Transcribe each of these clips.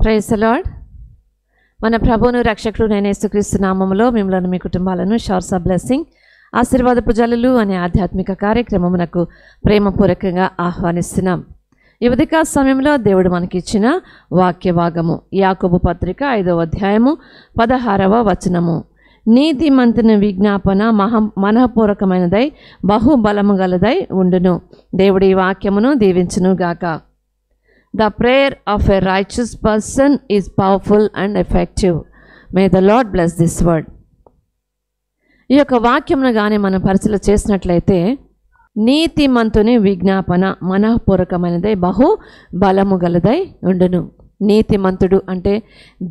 Praise the lord. మన ప్రభువును రక్షకుడైన యేసుక్రీస్తు నామములో మిమ్మల్ని మీ కుటుంబాలను షవర్స్ ఆఫ్ బ్లెస్సింగ్ ఆశీర్వాదపు జల్లులు అనే ఆధ్యాత్మిక కార్యక్రమమునకు ప్రేమపూర్వకంగా ఆహ్వానిస్తున్నాం. ఈ ఉదయ సమయంలో దేవుడు మనకి ఇచ్చిన వాక్య భాగము యాకోబు పత్రిక 5వ అధ్యాయము 16వ వచనము. నీతిమంతుని విజ్ఞాపన మనఃపూర్వకమైనదై బహుబలము గలదై ఉండును. దేవుడి ఈ వాక్యమును దీవించును గాక. The prayer of a righteous person is powerful and effective. May the Lord bless this word. ఈ యొక్క వాక్యమును కానీ మనం పరిశీలన చేసినట్లయితే నీతిమంతుని విజ్ఞాపన మనఃపూర్వకమైనదై బహు బలము గలదై ఉండును. నీతిమంతుడు అంటే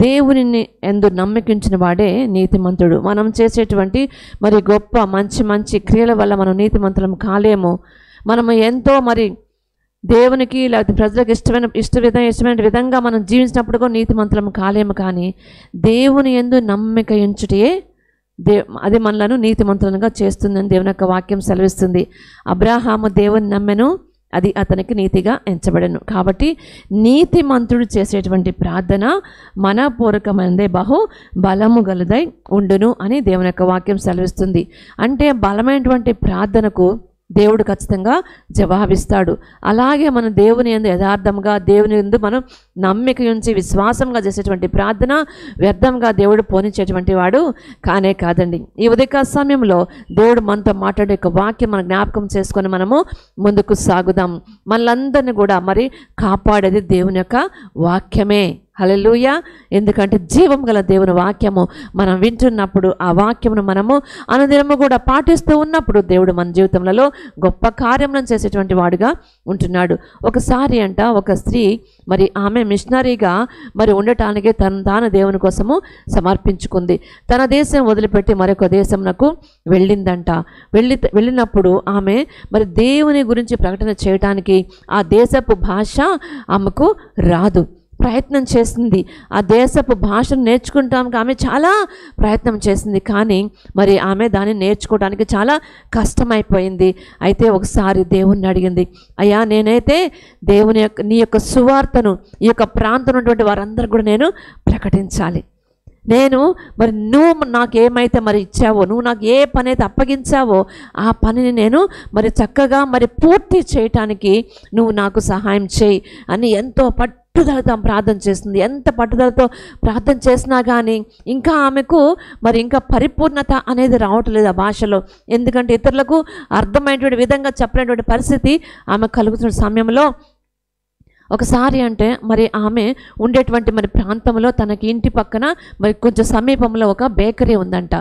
దేవునిని ఎందు నమ్మకించిన వాడే నీతిమంతుడు. మనం చేసేటువంటి మరి గొప్ప మంచి మంచి క్రియల వల్ల మనం నీతిమంతులం కాలేము. మనము ఎంతో మరి దేవునికి లేకపోతే ప్రజలకు ఇష్టమైన విధంగా మనం జీవించినప్పుడు కూడా నీతిమంతులం కాలేము. కానీ దేవుని యందు నమ్మిక ఉంచుటే అది మనలను నీతిమంతులుగా చేస్తుందని దేవుని యొక్క వాక్యం సెలవిస్తుంది. అబ్రాహాము దేవుని నమ్మెను, అది అతనికి నీతిగా ఎంచబడెను. కాబట్టి నీతిమంతుడు చేసేటువంటి ప్రార్థన మనపూర్వకమైనదే బహు బలము గలదై ఉండును అని దేవుని యొక్క వాక్యం సెలవిస్తుంది. అంటే బలమైనటువంటి ప్రార్థనకు దేవుడు ఖచ్చితంగా జవాబిస్తాడు. అలాగే మన దేవుని యందు యథార్థంగా దేవుని యందు మనం నమ్మిక ఉంచి విశ్వాసంగా చేసేటువంటి ప్రార్థన వ్యర్థంగా దేవుడు పోనించేటువంటి వాడు కానే కాదండి. ఈ ఉదయ సమయంలో దేవుడు మనతో మాట్లాడే ఒక వాక్యం మనం జ్ఞాపకం చేసుకొని మనము ముందుకు సాగుదాం. మనలందరినీ కూడా మరి కాపాడేది దేవుని యొక్క వాక్యమే. హల్లెలూయా. ఎందుకంటే జీవం గల దేవుని వాక్యము మనం వింటున్నప్పుడు ఆ వాక్యమును మనము అనుదినము కూడా పాటిస్తూ ఉన్నప్పుడు దేవుడు మన జీవితంలో గొప్ప కార్యములను చేసేటువంటి వాడుగా ఉంటున్నాడు. ఒకసారి ఒక స్త్రీ మరి ఆమె మిషనరీగా మరి ఉండటానికి తాను దేవుని కోసము సమర్పించుకుంది. తన దేశం వదిలిపెట్టి మరొక దేశమునకు వెళ్ళిందంట. వెళ్ళినప్పుడు ఆమె మరి దేవుని గురించి ప్రకటన చేయటానికి ఆ దేశపు భాష ఆమెకు రాదు. ప్రయత్నం చేసింది. ఆ దేశపు భాషను నేర్చుకుంటానికి ఆమె చాలా ప్రయత్నం చేసింది. కానీ మరి ఆమె దాన్ని నేర్చుకోవడానికి చాలా కష్టమైపోయింది. అయితే ఒకసారి దేవుణ్ణి అడిగింది, అయ్యా నేనైతే నీ యొక్క సువార్తను ఈ యొక్క ప్రాంతం ఉన్నటువంటి వారందరూ కూడా నేను ప్రకటించాలి. నేను మరి నువ్వు నాకేమైతే మరి ఇచ్చావో, నువ్వు నాకు ఏ పని అయితే అప్పగించావో ఆ పనిని నేను మరి చక్కగా మరి పూర్తి చేయటానికి నువ్వు నాకు సహాయం చేయి అని ఎంతో పట్టుదలతో ప్రార్థన చేస్తుంది. ఎంత పట్టుదలతో ప్రార్థన చేసినా కానీ ఇంకా ఆమెకు మరి ఇంకా పరిపూర్ణత అనేది రావట్లేదు ఆ భాషలో. ఎందుకంటే ఇతరులకు అర్థమైనటువంటి విధంగా చెప్పలేటువంటి పరిస్థితి ఆమె కలుగుతున్న సమయంలో ఒకసారి మరి ఆమె ఉండేటువంటి మరి ప్రాంతంలో తనకి ఇంటి పక్కన మరి కొంచెం సమీపంలో ఒక బేకరీ ఉందంట.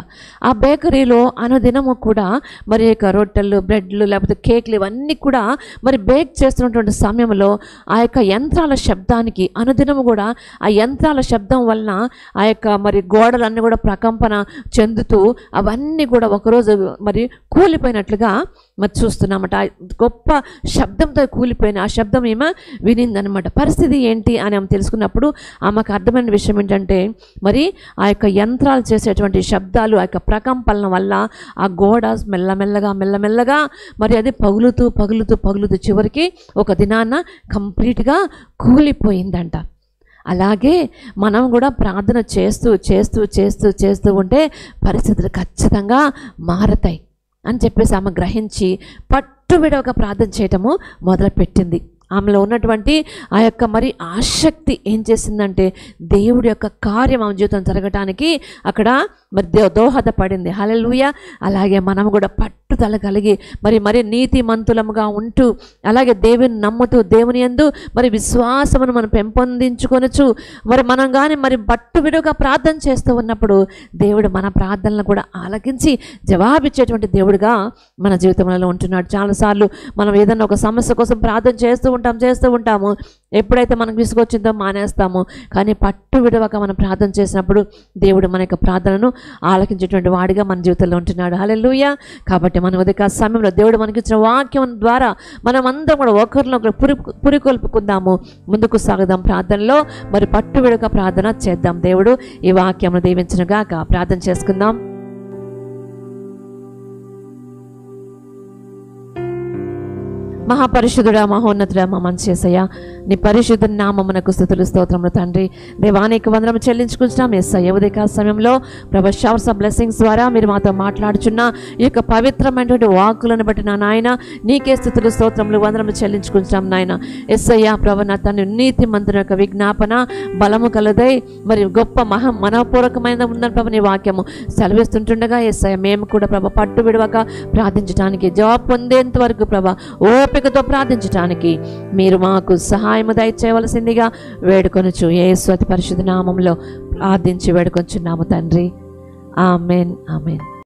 ఆ బేకరీలో అనుదినము కూడా మరి రొట్టెలు, బ్రెడ్లు, లేకపోతే కేక్లు ఇవన్నీ కూడా మరి బేక్ చేస్తున్నటువంటి సమయంలో ఆ యొక్క యంత్రాల శబ్దానికి అనుదినము కూడా ఆ యంత్రాల శబ్దం వలన ఆ యొక్క మరి గోడలన్నీ కూడా ప్రకంపన చెందుతూ అవన్నీ కూడా ఒకరోజు మరి కూలిపోయినట్లుగా మరి చూస్తున్నామట. గొప్ప శబ్దంతో కూలిపోయిన ఆ శబ్దం ఏమో వినిందనమాట. పరిస్థితి ఏంటి అని ఆమె తెలుసుకున్నప్పుడు ఆమెకు అర్థమైన విషయం ఏంటంటే మరి ఆ యొక్క యంత్రాలు చేసేటువంటి శబ్దాలు ఆ యొక్క ప్రకంపనల వల్ల ఆ గోడ మెల్లమెల్లగా మరి అది పగులుతూ చివరికి ఒక దినాన కంప్లీట్గా కూలిపోయిందంట. అలాగే మనం కూడా ప్రార్థన చేస్తూ ఉంటే పరిస్థితులు ఖచ్చితంగా మారతాయి అని చెప్పేసి ఆమె గ్రహించి పట్టువిడవగా ప్రార్థన చేయటము మొదలుపెట్టింది. ఆమెలో ఉన్నటువంటి ఆ యొక్క మరి ఆసక్తి ఏం చేసిందంటే దేవుడి యొక్క కార్యం ఆమె జీవితం జరగటానికి అక్కడ మరి దోహదపడింది. హల్లెలూయా. అలాగే మనం కూడా పట్టుదల కలిగి మరి నీతిమంతులముగా ఉంటూ అలాగే దేవుని నమ్ముతూ దేవుని యందు మరి విశ్వాసమును మనం పెంపొందించుకొనొచ్చు. మరి మనం కానీ మరి పట్టువిడుగా ప్రార్థన చేస్తూ ఉన్నప్పుడు దేవుడు మన ప్రార్థనలను కూడా ఆలకించి జవాబిచ్చేటువంటి దేవుడుగా మన జీవితంలో ఉంటున్నాడు. చాలాసార్లు మనం ఏదన్నా ఒక సమస్య కోసం ప్రార్థన చేస్తూ ఉంటాము. ఎప్పుడైతే మనకు విసుగొచ్చిందో మానేస్తాము. కానీ పట్టు విడవక మనం ప్రార్థన చేసినప్పుడు దేవుడు మన యొక్క ప్రార్థనను ఆలకించేటువంటి వాడిగా మన జీవితంలో ఉంటున్నాడు. హల్లెలూయా. కాబట్టి మన ఉదయ సమయంలో దేవుడు మనకి ఇచ్చిన వాక్యం ద్వారా మనం అందరం కూడా ఒకరినొకరు పురికొల్పుకుందాము, ముందుకు సాగుదాం. ప్రార్థనలో మరి పట్టు విడక ప్రార్థన చేద్దాం. దేవుడు ఈ వాక్యం దీవించునుగాక. ప్రార్థన చేసుకుందాం. మహాపరిశుద్ధుడా, మహోన్నతుడా, మా మంచి యేసయ్య, నీ పరిశుద్ధ నామమునకు స్తుతులు స్తోత్రములు తండ్రి. దేవానికి వందనము చెల్లించుకుంటున్నాం యేసయ్య. ఉదయకాల సమయంలో ప్రభు షవర్స్ ఆఫ్ బ్లెస్సింగ్స్ ద్వారా మీరు మాతో మాట్లాడుచున్న ఈ యొక్క పవిత్రమైనటువంటి వాక్కులను బట్టి నా నాయన నీకే స్తుతులు స్తోత్రములు వందనము చెల్లించుకుంటున్నాం నాయన. యేసయ్య ప్రభు నా తండ్రి, నీతి మంత్రుని యొక్క విజ్ఞాపన బలము కలదై మరి గొప్ప మనపూర్వకమైన ఉందని ప్రభు నీ వాక్యము సెలవిస్తుంటుండగా యేసయ్య మేము కూడా ప్రభు పట్టు విడవక ప్రార్థించడానికి, జవాబు పొందేంత వరకు ప్రభు ఓపికతో ప్రార్థించడానికి మీరు మాకు సహాయము దయచేయవలసిందిగా వేడుకొనుచు యేసు అతి పరిశుద్ధ నామములో ప్రార్థించి వేడుకొంచున్నాము తండ్రి. ఆమేన్, ఆమేన్.